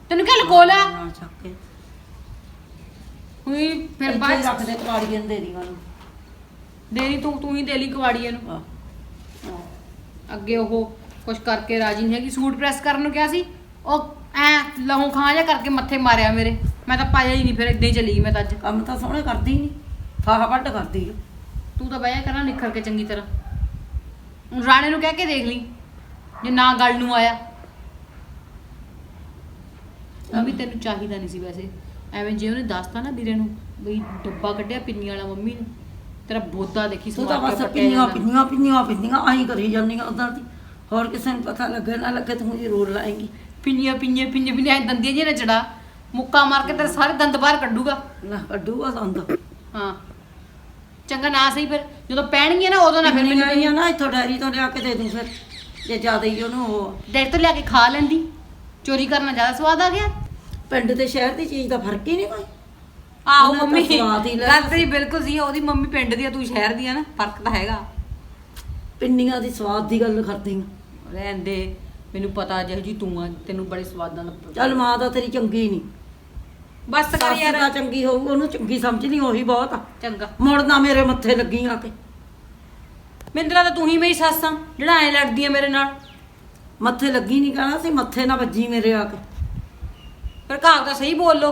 ਤੈਨੂੰ ਕਿਹਾ ਲੁਕੋ ਲਾ। ਹਾਂ ਚੱਕ ਕੇ ਹੁਈ ਫਿਰ ਇੱਥੇ ਹੀ ਬਾਅਦ ਰੱਖ ਦੇ, ਕਵਾੜੀਆਂ ਨੂੰ ਦੇ ਦੀ ਉਹਨੂੰ। ਦੇਣੀ ਤੂੰ ਹੀ ਦੇ ਲਈ ਕਵਾੜੀ ਇਹਨੂੰ। ਆਹ ਅੱਗੇ ਉਹ ਕੁਛ ਕਰਕੇ ਰਾਜੀ ਨਹੀਂ ਹੈਗੀ। ਸੂਟ ਪ੍ਰੈਸ ਕਰਨ ਨੂੰ ਕਿਹਾ ਸੀ, ਉਹ ਐ ਲਹੂ ਖਾਂ ਜਾ ਕਰਕੇ ਮੱਥੇ ਮਾਰਿਆ ਮੇਰੇ। ਮੈਂ ਤਾਂ ਪਾਇਆ ਹੀ ਨਹੀਂ, ਫਿਰ ਇਦਾਂ ਹੀ ਚਲੀ ਗਈ ਮੈਂ ਤਾਂ ਅੱਜ। ਕੰਮ ਤਾਂ ਸੋਹਣੇ ਕਰਦੀ ਨਹੀਂ, ਫਾਹਾ ਵੱਢ ਕਰਦੀ ਆ। ਤੂੰ ਤਾਂ ਬਹਿ ਕਰਾਂ ਨਿਖਰ ਕੇ ਚੰਗੀ ਤਰ੍ਹਾਂ। ਹੁਣ ਰਾਣੇ ਨੂੰ ਕਹਿ ਕੇ ਦੇਖ ਲਈ ਜੇ ਨਾ ਗੱਲ ਨੂੰ ਆਇਆ। ਮੰਮੀ ਤੈਨੂੰ ਚਾਹੀਦਾ ਨਹੀਂ ਸੀ ਵੈਸੇ, ਐਵੇਂ ਜੇ ਉਹਨੇ ਦੱਸਤਾ ਨਾ ਵੀਰੇ ਨੂੰ ਬਈ ਡੱਬਾ ਕੱਢਿਆ ਪਿੰਨੀ ਵਾਲਾ ਮੰਮੀ ਨੇ, ਤੇਰਾ ਬੋਦਾ ਦੇਖੀ ਤੂੰ ਤਾਂ ਸਮਾਰ ਕੇ ਬਸ ਪੱਟਿਆ ਪਿੰਨੀਆਂ ਜਾਂਦਾ। ਪਿੰਨੀਆਂ ਪਿੰਨੀਆਂ ਪਿੰਨੀਆਂ ਆਹੀ ਕਰੀ ਜਾਂਦੀਆਂ ਉਧਰ ਦੀ। ਹੋਰ ਕਿਸੇ ਨੂੰ ਪਤਾ ਲੱਗੇ ਨਾ ਲੱਗੇ ਤੂੰ ਜ਼ਰੂਰ ਲਾਏਂਗੀ। ਪਿੰਨੀਆਂ ਪਿੰਨੀਆਂ ਪਿੰਨੀਆਂ ਪਿੰਨੀਆਂ ਐਂ ਦੰਦੀਆਂ ਜਿਹੀਆਂ ਨਾ ਚੜਾ ਮੁੱਕਾ ਮਾਰ ਕੇ ਤੇਰੇ ਸਾਰੇ ਦੰਦ ਬਾਹਰ ਕੱਢੂਗਾ। ਨਾ ਕੱਢੂਗਾ ਦੰਦ। ਹਾਂ ਚੰਗਾ ਨਾ ਸਹੀ, ਫਿਰ ਜਦੋਂ ਪੈਣਗੀਆਂ ਨਾ ਉਦੋਂ ਨਾ ਫਿਰ ਪਿੰਨੀਆਂ ਮੈਨੂੰ ਆਈਆਂ ਨਾ ਇੱਥੋਂ ਡੈਰੀ ਤੋਂ ਲਿਆ ਕੇ ਦੇ ਦੂੰ ਫਿਰ, ਜੇ ਜ਼ਿਆਦਾ ਹੀ ਉਹਨੂੰ ਉਹ। ਡੈਡੀ ਤੋਂ ਲਿਆ ਕੇ ਖਾ ਲੈਂਦੀ। ਚੋਰੀ ਕਰਨਾ ਜ਼ਿਆਦਾ ਸਵਾਦ ਆ ਗਿਆ। ਪਿੰਡ ਤੇ ਸ਼ਹਿਰ ਦੀ ਚੀਜ਼ ਦਾ ਫਰਕ ਹੀ ਨਹੀਂ ਕੋਈ। ਆਹੋ ਉਹਨੇ ਤਾਂ ਮੰਮੀ ਸਵਾਦ ਹੀ ਲੈ ਗੱਲ ਤੇਰੀ ਬਿਲਕੁਲ ਸਹੀ ਆ। ਉਹਦੀ ਮੰਮੀ ਪਿੰਡ ਦੀ ਆ, ਤੂੰ ਸ਼ਹਿਰ ਦੀ ਆ ਨਾ, ਫਰਕ ਤਾਂ ਹੈਗਾ। ਪਿੰਨੀਆਂ ਦੀ ਸਵਾਦ ਦੀ ਗੱਲ ਕਰਦੀ ਆ। ਰਹਿਣ ਦੇ, ਮੈਨੂੰ ਪਤਾ ਜਿਹੋ ਜੀ ਤੂੰ ਆ, ਤੈਨੂੰ ਬੜੇ ਸਵਾਦਾਂ ਦਾ ਚੱਲ ਮਾਂ ਤਾਂ ਤੇਰੀ ਚੰਗੀ ਨਹੀਂ, ਬਸ ਕਰ ਸੱਸ ਯਾਰ। ਤਾਂ ਚੰਗੀ ਹੋਊ, ਉਹਨੂੰ ਚੰਗੀ ਸਮਝਣੀ ਉਹੀ ਬਹੁਤ ਆ। ਚੰਗਾ ਮੁੜ ਨਾ ਮੇਰੇ ਮੱਥੇ ਲੱਗੀ ਆ ਕੇ। ਮੈਨੂੰ ਤਾਂ ਲੱਗਦਾ ਤੂੰ ਹੀ ਮੇਰੀ ਸੱਸ ਆ ਜਿਹੜਾ ਐ ਲੜਦੀ ਆ ਮੇਰੇ ਨਾਲ। ਮੱਥੇ ਲੱਗੀ ਨਹੀਂ ਕਹਿਣਾ ਸੀ, ਮੱਥੇ ਨਾ ਵੱਜੀ ਮੇਰੇ ਆ ਕੇ। ਫਿਰ ਘਰ ਤਾਂ ਸਹੀ ਬੋਲ ਲੋ।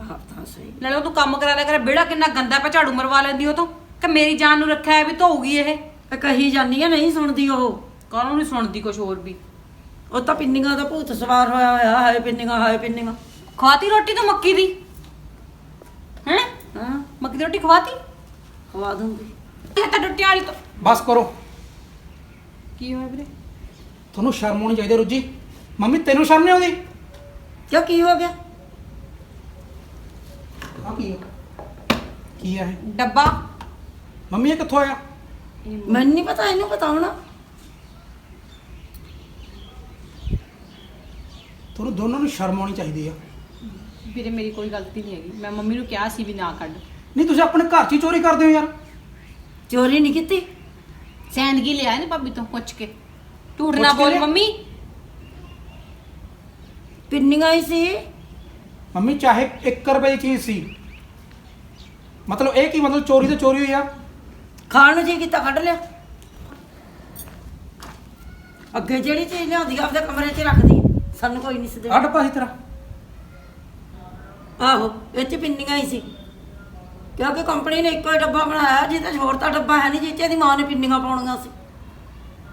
ਆਹ ਤਾਂ ਸਹੀ। ਨਾਲੇ ਉਹ ਤੂੰ ਕੰਮ ਕਰਾ ਲਿਆ ਕਰ, ਵਿਹੜਾ ਕਿੰਨਾ ਗੰਦਾ ਪਿਆ, ਝਾੜੂ ਮਰਵਾ ਲੈਂਦੀ ਉਹ ਤੋਂ ਕਿ ਮੇਰੀ ਜਾਨ ਨੂੰ ਰੱਖਿਆ ਹੈ ਵੀ ਧੋਊਗੀ ਇਹ। ਇਹ ਕਹੀ ਜਾਂਦੀ ਆ, ਨਹੀਂ ਸੁਣਦੀ ਉਹ। ਕਾਹਨੂੰ ਨਹੀਂ ਸੁਣਦੀ ਕੁਛ ਹੋਰ ਵੀ। ਉਹ ਤਾਂ ਪਿੰਨੀਆਂ ਦਾ ਭੂਤ ਸਵਾਰ ਹੋਇਆ ਹੋਇਆ, ਹਾਏ ਪਿੰਨੀਆਂ ਹਾਏ ਪਿੰਨੀਆਂ। ਖਵਾਤੀ ਰੋਟੀ ਤਾਂ ਮੱਕੀ ਦੀ ਹੈ? ਹਾਂ ਮੱਕੀ ਦੀ ਰੋਟੀ ਖਵਾਤੀ? ਖਵਾ ਦੂੰਗੀ। ਇਹ ਤਾਂ ਟੁੱਟਿਆਂ ਵਾਲੀ ਤੋਂ ਬਸ ਕਰੋ, ਕੀ ਹੋਇਆ ਵੀਰੇ? ਤੁਹਾਨੂੰ ਸ਼ਰਮ ਹੋਣੀ ਚਾਹੀਦੀ ਰੁੱਜੀ। ਮੰਮੀ ਤੈਨੂੰ ਸ਼ਰਮ ਨਹੀਂ ਆਉਂਦੀ? ਕਿਉਂ ਕੀ ਹੋ ਗਿਆ? ਆ ਕੀ ਆ? ਕੀ ਆ ਇਹ? ਡੱਬਾ ਮੰਮੀ ਇਹ ਕਿੱਥੋਂ ਆਇਆ? ਮੈਨੂੰ ਨਹੀਂ ਪਤਾ, ਇਹਨੂੰ ਪਤਾ ਹੋਣਾ। ਤੁਹਾਨੂੰ ਦੋਨਾਂ ਨੂੰ ਸ਼ਰਮ ਆਉਣੀ ਚਾਹੀਦੀ ਆ। ਵੀਰੇ ਮੇਰੀ ਕੋਈ ਗਲਤੀ ਨਹੀਂ ਹੈਗੀ, ਮੈਂ ਮੰਮੀ ਨੂੰ ਕਿਹਾ ਸੀ ਵੀ ਨਾ ਕੱਢ। ਨਹੀਂ ਤੁਸੀਂ ਆਪਣੇ ਘਰ 'ਚ ਹੀ ਚੋਰੀ ਕਰਦੇ ਹੋ ਯਾਰ। ਚੋਰੀ ਨਹੀਂ ਕੀਤੀ। ਸੈਂਦਗੀ ਲਿਆ ਨੇ ਭਾਬੀ ਤੋਂ ਪੁੱਛ ਕੇ। ਝੂਠ ਪੁੱਛ ਨਾ ਕੇ ਬੋਲ ਲਿਆ? ਮੰਮੀ। ਪਿੰਨੀਆਂ ਹੀ ਸੀ। ਮੰਮੀ ਚਾਹੇ 1 ਰੁਪਏ ਦੀ ਚੀਜ਼ ਸੀ, ਮਤਲਬ ਇਹ ਕੀ ਮਤਲਬ ਚੋਰੀ ਤੇ ਚੋਰੀ ਹੋਈ ਆ। ਖਾਣ ਨੂੰ ਜੀ ਕੀਤਾ ਕੱਢ ਲਿਆ। ਅੱਗੇ ਜਿਹੜੀ ਚੀਜ਼ ਲਿਆਉਂਦੀ ਆ ਆਪਦੇ ਕਮਰੇ 'ਚ ਰੱਖਦੀ, ਸਾਨੂੰ ਕੋਈ ਨਹੀਂ ਸੀ ਆ ਡੱਬਾ ਸੀ ਤੇਰਾ? ਆਹੋ ਇਹ 'ਚ ਪਿੰਨੀਆਂ ਹੀ ਸੀ, ਕਿਉਂਕਿ ਕੰਪਨੀ ਨੇ ਇੱਕੋ ਹੀ ਡੱਬਾ ਬਣਾਇਆ, ਜਿਹਦੇ 'ਚ ਹੋਰ ਤਾਂ ਡੱਬਾ ਹੈ ਨਹੀਂ ਜਿਹ 'ਚ ਇਹਦੀ ਮਾਂ ਨੇ ਪਿੰਨੀਆਂ ਪਾਉਣੀਆਂ ਸੀ।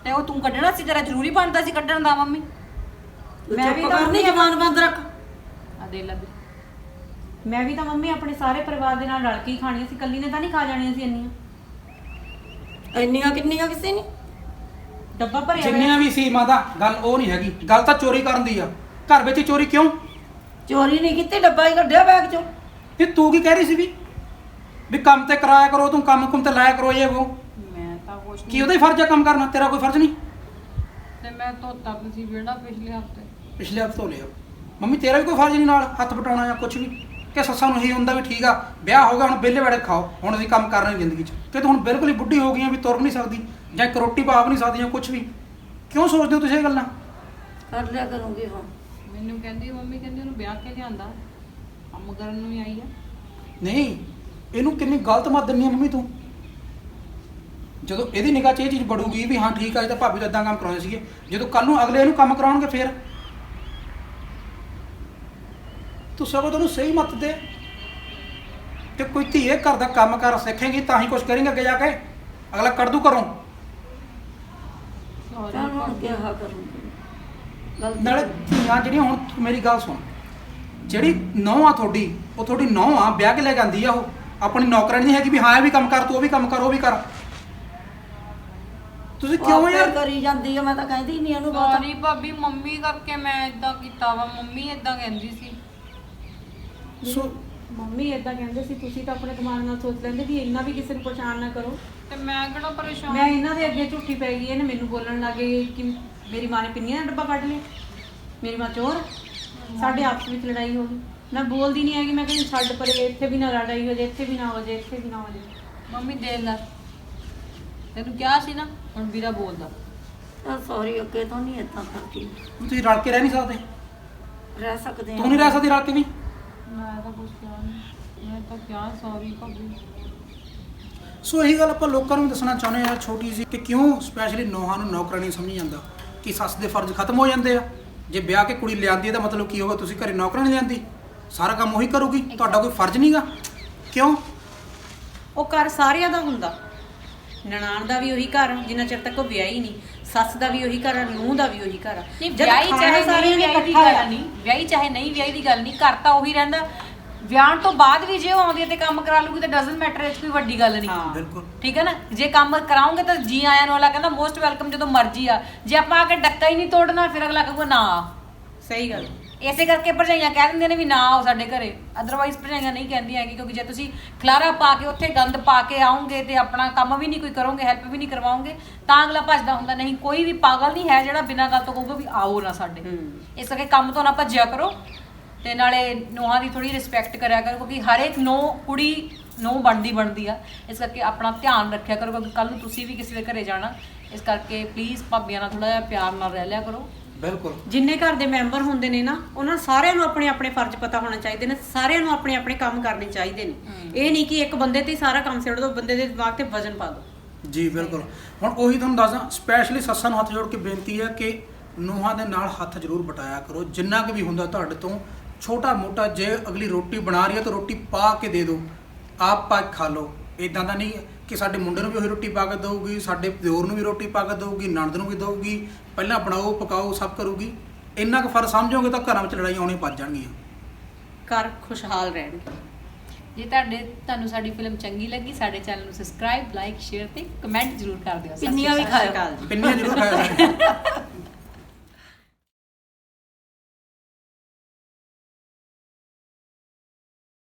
ਤੇ ਉਹ ਤੂੰ ਕੱਢਣਾ ਸੀ, ਤੇਰਾ ਜ਼ਰੂਰੀ ਬਣਦਾ ਸੀ ਕੱਢਣ ਦਾ ਮੰਮੀ। ਮੈਂ ਵੀ ਕਰਨੀ ਜ਼ਬਾਨ ਬੰਦ ਰੱਖ। ਆ ਦੇ ਲੈ ਵੀਰੇ। ਮੈਂ ਵੀ ਤਾਂ ਮੰਮੀ ਆਪਣੇ ਸਾਰੇ ਪਰਿਵਾਰ ਦੇ ਨਾਲ ਰਲ ਕੇ ਹੀ ਖਾਣੀਆਂ ਸੀ, ਇਕੱਲੀ ਨੇ ਤਾਂ ਨਹੀਂ ਖਾ ਜਾਣੀਆਂ ਸੀ ਇੰਨੀਆਂ। ਇੰਨੀਆਂ ਕਿੰਨੀਆਂ ਕਿਸੇ ਨੇ। ਡੱਬਾ ਭਰਿਆ ਜਿੰਨੀਆਂ ਵੀ ਸੀ ਮਾਤਾ, ਗੱਲ ਉਹ ਨਹੀਂ ਹੈਗੀ। ਗੱਲ ਤਾਂ ਚੋਰੀ ਕਰਨ ਦੀ ਆ। ਘਰ ਵਿੱਚ ਹੀ ਚੋਰੀ ਕਿਉਂ? ਚੋਰੀ ਨਹੀਂ ਕੀਤੀ, ਡੱਬਾ ਹੀ ਕੱਢਿਆ ਬੈਗ 'ਚੋਂ। ਤੇ ਤੂੰ ਕੀ ਕਹਿ ਰਹੀ ਸੀ ਵੀ ਕੰਮ ਤੇ ਕਰਾਇਆ ਕਰੋ, ਤੂੰ ਕੰਮ ਤੇ ਲਾਇਆ ਕਰੋ, ਇਹ ਉਹ ਮੈਂ ਤਾਂ ਕੁਛ ਕੀ ਉਹਦਾ ਹੀ ਫਰਜ਼ ਆ ਕੰਮ ਕਰਨਾ, ਤੇਰਾ ਕੋਈ ਫਰਜ਼ ਨਹੀਂ। ਤੇ ਮੈਂ ਧੋਤਾ ਵੀ ਸੀ ਵਿਹੜਾ ਪਿਛਲੇ ਹਫਤੇ। ਪਿਛਲੇ ਹਫ਼ਤੇ ਧੋ ਲਿਆ। ਮੰਮੀ ਤੇਰਾ ਵੀ ਕੋਈ ਫਰਜ਼ ਨਹੀਂ ਨਾਲ ਹੱਥ ਪਟਾਉਣਾ ਜਾਂ ਕੁਝ ਵੀ, ਕਿ ਸੱਸਾਂ ਨੂੰ ਇਹੀ ਹੁੰਦਾ ਵੀ ਠੀਕ ਆ ਵਿਆਹ ਹੋ ਗਿਆ ਹੁਣ ਵਿਹਲੇ ਬੈਠੇ ਖਾਓ, ਹੁਣ ਅਸੀਂ ਕੰਮ ਕਰਨਾ ਜ਼ਿੰਦਗੀ 'ਚ। ਕਿ ਤੂੰ ਹੁਣ ਬਿਲਕੁਲ ਹੀ ਬੁੱਢੀ ਹੋ ਗਈ ਆ ਵੀ ਤੁਰ ਵੀ ਨਹੀਂ ਸਕਦੀ ਜਾਂ ਇੱਕ ਰੋਟੀ ਪਾ ਵੀ ਨਹੀਂ ਸਕਦੀ ਜਾਂ ਕੁਝ ਵੀ। ਕਿਉਂ ਸੋਚਦੇ ਹੋ ਤੁਸੀਂ ਇਹ ਗੱਲਾਂ? ਕਰ ਲਿਆ ਕਰੂੰਗੀ ਹੁਣ। ਮੈਨੂੰ ਕਹਿੰਦੀ ਮੰਮੀ ਕਹਿੰਦੀ ਉਹਨੂੰ ਵਿਆਹ ਕੇ ਲਿਆਂਦਾ, ਕੰਮ ਕਰਨ ਨੂੰ ਹੀ ਆਈ ਆ। ਨਹੀਂ ਇਹਨੂੰ ਕਿੰਨੀ ਗਲਤ ਮਤ ਦਿੰਨੀ ਆ ਮੰਮੀ ਤੂੰ। ਜਦੋਂ ਇਹਦੀ ਨਿਗਾਹ 'ਚ ਇਹ ਚੀਜ਼ ਬੜੂਗੀ ਵੀ ਹਾਂ ਠੀਕ ਆ, ਇਹ ਤਾਂ ਭਾਬੀ ਤਾਂ ਇਦਾਂ ਕੰਮ ਕਰਾਉਂਦੇ ਸੀਗੇ, ਜਦੋਂ ਕੱਲ ਨੂੰ ਅਗਲੇ ਇਹਨੂੰ ਕੰਮ ਕਰਾਉਣਗੇ ਫੇਰ ਤੂੰ ਸਗੋਂ ਤੈਨੂੰ ਸਹੀ ਮਤ ਦੇ ਕਿ ਕੋਈ ਧੀਏ ਘਰ ਦਾ ਕੰਮ ਕਰ ਸਿੱਖੇਗੀ ਤਾਂ ਹੀ ਕੁਝ ਕਰੇਂਗੇ ਅੱਗੇ ਜਾ ਕੇ, ਅਗਲਾ ਕੱਢ ਦੂ ਘਰੋਂ। ਚੱਲ ਹੁਣ ਕਿਹਾ ਕਰੂੰਗੀ ਗਲਤੀ ਨਾਲੇ ਧੀਆਂ ਜਿਹੜੀਆਂ, ਹੁਣ ਤੂੰ ਮੇਰੀ ਗੱਲ ਸੁਣ, ਜਿਹੜੀ ਨਹੁੰ ਆ ਤੁਹਾਡੀ, ਉਹ ਤੁਹਾਡੀ ਨਹੁੰ ਆ, ਵਿਆਹ ਕੇ ਲੈ ਕੇ ਆਂਦੀ ਆ, ਉਹ ਆਪਣੀ ਨੌਕਰਾਨੀ ਨਹੀਂ ਹੈਗੀ ਵੀ ਹਾਂ ਇਹ ਵੀ ਕੰਮ ਕਰ, ਤੂੰ ਉਹ ਵੀ ਕੰਮ ਕਰ, ਉਹ ਵੀ ਕਰ। ਤੁਸੀਂ ਕਿਉਂ ਯਾਰ ਕਰੀ ਜਾਂਦੀ ਆ, ਮੈਂ ਤਾਂ ਕਹਿੰਦੀ ਨਹੀਂ ਇਹਨੂੰ ਬਹੁਤ। ਸੌਰੀ ਭਾਬੀ, ਮੰਮੀ ਕਰਕੇ ਮੈਂ ਇਦਾਂ ਕੀਤਾ ਵਾ, ਮੰਮੀ ਇਦਾਂ ਕਹਿੰਦੀ ਸੀ। ਸੋ ਮੰਮੀ ਇਦਾਂ ਕਹਿੰਦੇ ਸੀ, ਤੁਸੀਂ ਤਾਂ ਆਪਣੇ ਦਿਮਾਗ ਨਾਲ ਸੋਚ ਲੈਂਦੇ ਵੀ ਇੰਨਾ ਵੀ ਕਿਸੇ ਨੂੰ ਪਰੇਸ਼ਾਨ ਨਾ ਕਰੋ। ਤੇ ਮੈਂ ਕਿਹੜਾ ਪਰੇਸ਼ਾਨ। ਮੈਂ ਇਹਨਾਂ ਦੇ ਅੱਗੇ ਝੂਠੀ ਪੈ ਗਈ, ਇਹਨੇ ਮੈਨੂੰ ਬੋਲਣ ਲੱਗੇ ਕਿ ਮੇਰੀ ਮਾਂ ਨੇ ਪਿੰਨੀਆਂ ਦਾ ਡੱਬਾ ਕੱਢ ਲਿਆ, ਮੇਰੀ ਮਾਂ ਚੋਰ। ਸਾਡੇ ਆਪਸ ਵਿੱਚ ਲੜਾਈ ਹੋ ਗਈ, ਮੈਂ ਬੋਲਦੀ ਨਹੀਂ ਹੈਗੀ, ਮੈਂ ਕਹਿੰਦੀ ਛੱਡ ਪਰੇ, ਇੱਥੇ ਵੀ ਨਾ ਲੜਾਈ ਹੋ ਜਾਏ, ਇੱਥੇ ਵੀ ਨਾ ਹੋ ਜਾਏ, ਇੱਥੇ ਵੀ ਨਾ ਹੋ ਜਾਏ। ਮੰਮੀ ਦੇਖ ਲੈ, ਤੈਨੂੰ ਕਿਹਾ ਸੀ ਨਾ, ਹੁਣ ਵੀਰਾ ਬੋਲਦਾ। ਸੌਰੀ, ਅੱਗੇ ਤੋਂ ਨਹੀਂ ਏਦਾਂ ਕਰਦੀ। ਤੁਸੀਂ ਰਲ ਕੇ ਰਹਿ ਨਹੀਂ ਸਕਦੇ, ਰਹਿ ਸਕਦੇ ਤੂੰ ਨਹੀਂ ਰਹਿ ਸਕਦੀ ਰਲ ਕੇ ਵੀ। ਮੈਂ ਤਾਂ ਕੁਝ ਕਿਹਾ ਨਹੀਂ, ਮੈਂ ਤਾਂ ਕਿਹਾ ਸੌਰੀ ਭਾਬੀ। ਸੋ ਇਹੀ ਗੱਲ ਆਪਾਂ ਲੋਕਾਂ ਨੂੰ ਦੱਸਣਾ ਚਾਹੁੰਦੇ ਆ ਛੋਟੀ ਜਿਹੀ, ਕਿ ਕਿਉਂ ਸਪੈਸ਼ਲੀ ਨੌਹਾਂ ਨੂੰ ਨੌਕਰਾਨੀ ਸਮਝੀ ਜਾਂਦਾ, ਕਿ ਸੱਸ ਦੇ ਫਰਜ਼ ਖਤਮ ਹੋ ਜਾਂਦੇ ਆ। ਜੇ ਵਿਆਹ ਕੇ ਕੁੜੀ ਲਿਆਂਦੀ ਹੈ ਤਾਂ ਮਤਲਬ ਕੀ ਹੋਗਾ, ਤੁਸੀਂ ਘਰੇ ਨੌਕਰਾਨੀ ਲਿਆਂਦੀ, ਸਾਰਾ ਕੰਮ ਉਹੀ ਕਰੂਗੀ, ਤੁਹਾਡਾ ਕੋਈ ਫਰਜ਼ ਨਹੀਂਗਾ। ਕਿਉਂ? ਉਹ ਘਰ ਸਾਰਿਆਂ ਦਾ ਹੁੰਦਾ, ਨਨਾਣ ਦਾ ਵੀ ਉਹੀ ਘਰ ਜਿੰਨਾ ਚਿਰ ਤੱਕ ਉਹ ਵਿਆਹੀ ਨਹੀਂ, ਸੱਸ ਦਾ ਵੀ ਉਹੀ ਘਰ ਆ, ਨੂੰਹ ਦਾ ਵੀ ਉਹੀ ਘਰ ਆ। ਨਹੀਂ, ਜਦ ਵਿਆਹੀ ਖਾਣਾ ਚਾਹੇ ਸਾਰਿਆਂ ਨਹੀਂ ਨੇ ਵਿਆਹੀ ਦੀ ਇਕੱਠਾ ਗੱਲ ਨਹੀਂ, ਵਿਆਹੀ ਚਾਹੇ ਨਹੀਂ ਵਿਆਹੀ ਦੀ ਗੱਲ ਨਹੀਂ, ਘਰ ਤਾਂ ਉਹੀ ਰਹਿੰਦਾ। ਵਿਆਹਣ ਤੋਂ ਬਾਅਦ ਵੀ ਜੇ ਉਹ ਆਉਂਦੀ ਹੈ ਤੇ ਕੰਮ ਕਰਾ ਲੂਗੀ ਤਾਂ ਡਸਨਟ ਮੈਟਰ, ਇਹ 'ਚ ਕੋਈ ਵੱਡੀ ਗੱਲ ਨਹੀਂ। ਹਾਂ। ਬਿਲਕੁਲ ਠੀਕ ਹੈ ਨਾ, ਜੇ ਕੰਮ ਕਰਾਉਂਗੇ ਤਾਂ ਜੀ ਆਇਆਂ ਨੂੰ, ਅਗਲਾ ਕਹਿੰਦਾ ਮੋਸਟ ਵੈਲਕਮ, ਜਦੋਂ ਮਰਜ਼ੀ ਆ। ਜੇ ਆਪਾਂ ਆ ਕੇ ਡੱਕਾ ਹੀ ਨਹੀਂ ਤੋੜਨਾ, ਫਿਰ ਅਗਲਾ ਕਹੂਗਾ ਨਾ ਆ। ਸਹੀ ਗੱਲ। ਇਸੇ ਕਰਕੇ ਭਰਜਾਈਆਂ ਕਹਿ ਦਿੰਦੇ ਨੇ ਵੀ ਨਾ ਆਓ ਸਾਡੇ ਘਰੇ, ਅਦਰਵਾਈਜ਼ ਭਰਜਾਈਆਂ ਨਹੀਂ ਕਹਿੰਦੀਆਂ ਹੈਗੀ, ਕਿਉਂਕਿ ਜੇ ਤੁਸੀਂ ਖਲਾਰਾ ਪਾ ਕੇ ਉੱਥੇ ਗੰਦ ਪਾ ਕੇ ਆਉਂਗੇ ਤੇ ਆਪਣਾ ਕੰਮ ਵੀ ਨਹੀਂ ਕੋਈ ਕਰੋਗੇ, ਹੈਲਪ ਵੀ ਨਹੀਂ ਕਰਵਾਓਗੇ, ਤਾਂ ਅਗਲਾ ਭੱਜਦਾ ਹੁੰਦਾ। ਨਹੀਂ, ਕੋਈ ਵੀ ਪਾਗਲ ਨਹੀਂ ਹੈ ਜਿਹੜਾ ਬਿਨਾਂ ਗੱਲ ਤੋਂ ਕਹੂਗਾ ਵੀ ਆਓ ਨਾ ਸਾਡੇ। ਇਸ ਕਰਕੇ ਕੰਮ ਤੋਂ ਨਾ ਭੱਜਿਆ ਕਰੋ, ਤੇ ਨਾਲੇ ਨੂੰਹਾਂ ਦੀ ਥੋੜੀ ਰਿਸਪੈਕਟ ਕਰਿਆ ਕਰੋ, ਕਿਉਂਕਿ ਹਰ ਇੱਕ ਕੁੜੀ ਨੂੰਹ ਬਣਦੀ ਆ। ਇਸ ਕਰਕੇ ਆਪਣਾ ਧਿਆਨ ਰੱਖਿਆ ਕਰੋ, ਕਿਉਂਕਿ ਕੱਲ ਨੂੰ ਤੁਸੀਂ ਵੀ ਕਿਸੇ ਦੇ ਘਰੇ ਜਾਣਾ। ਇਸ ਕਰਕੇ ਪਲੀਜ਼ ਭਾਬੀਆਂ ਨਾਲ ਥੋੜਾ ਜਿਹਾ ਪਿਆਰ ਨਾਲ ਰਹਿ ਲਿਆ ਕਰੋ। ਬਿਲਕੁਲ। ਜਿੰਨੇ ਘਰ ਦੇ ਮੈਂਬਰ ਹੁੰਦੇ ਨੇ ਨਾ, ਉਹਨਾਂ ਸਾਰਿਆਂ ਨੂੰ ਆਪਣੇ ਆਪਣੇ ਫਰਜ਼ ਪਤਾ ਹੋਣਾ ਚਾਹੀਦੇ ਨੇ, ਸਾਰਿਆਂ ਨੂੰ ਆਪਣੇ ਆਪਣੇ ਕੰਮ ਕਰਨੇ ਚਾਹੀਦੇ ਨੇ। ਇਹ ਨਹੀਂ ਕਿ ਇੱਕ ਬੰਦੇ ਤੇ ਹੀ ਸਾਰਾ ਕੰਮ ਸਿੱਟ ਦੋ, ਬੰਦੇ ਦੇ ਦਿਮਾਗ ਤੇ ਵਜ਼ਨ ਪਾ ਦੋ। ਜੀ ਬਿਲਕੁਲ। ਹੁਣ ਉਹੀ ਤੁਹਾਨੂੰ ਦੱਸਦਾ, ਸਪੈਸ਼ਲੀ ਸੱਸਾਂ ਨੂੰ ਹੱਥ ਜੋੜ ਕੇ ਬੇਨਤੀ ਹੈ ਕਿ ਨੂੰਹਾਂ ਦੇ ਨਾਲ ਹੱਥ ਜ਼ਰੂਰ ਵਟਾਇਆ ਕਰੋ, ਜਿੰਨਾ ਕੁ ਵੀ ਹੁੰਦਾ ਤੁਹਾਡੇ ਤੋਂ ਛੋਟਾ ਮੋਟਾ। ਜੇ ਅਗਲੀ ਰੋਟੀ ਬਣਾ ਰਹੀ ਹੈ ਤਾਂ ਰੋਟੀ ਪਾ ਕੇ ਦੇ ਦਿਓ, ਆਪ ਪਾ ਕੇ ਖਾ ਲਓ। ਇਦਾਂ ਦਾ ਨਹੀਂ ਕਿ ਸਾਡੇ ਮੁੰਡੇ ਨੂੰ ਵੀ ਉਹੀ ਰੋਟੀ ਪਾ ਕੇ ਦਊਗੀ, ਸਾਡੇ ਦਿਓਰ ਨੂੰ ਵੀ ਰੋਟੀ ਪਾ ਕੇ ਦਊਗੀ, ਨਣਦ ਨੂੰ ਵੀ ਦਊਗੀ, ਪਹਿਲਾਂ ਬਣਾਓ ਪਕਾਓ ਸਭ ਕਰੂਗੀ। ਇੰਨਾ ਕੁ ਫਰਕ ਸਮਝੋਗੇ ਤਾਂ ਘਰਾਂ ਵਿੱਚ ਲੜਾਈਆਂ ਆਉਣੀਆਂ ਵੱਜ ਜਾਣਗੀਆਂ। ਘਰ ਖੁਸ਼ਹਾਲ ਰਹਿਣਗੇ। ਜੇ ਤੁਹਾਨੂੰ ਸਾਡੀ ਫਿਲਮ ਚੰਗੀ ਲੱਗੀ, ਸਾਡੇ ਚੈਨਲ ਨੂੰ ਸਬਸਕ੍ਰਾਈਬ, ਲਾਈਕ, ਸ਼ੇਅਰ ਤੇ ਕਮੈਂਟ ਜ਼ਰੂਰ ਕਰ ਦਿਓ। ਪਿੰਨੀਆਂ ਵੀ ਖਾਇਆ ਕਰ। ਪਿੰਨੀਆਂ ਜ਼ਰੂਰ ਖਾਇਆ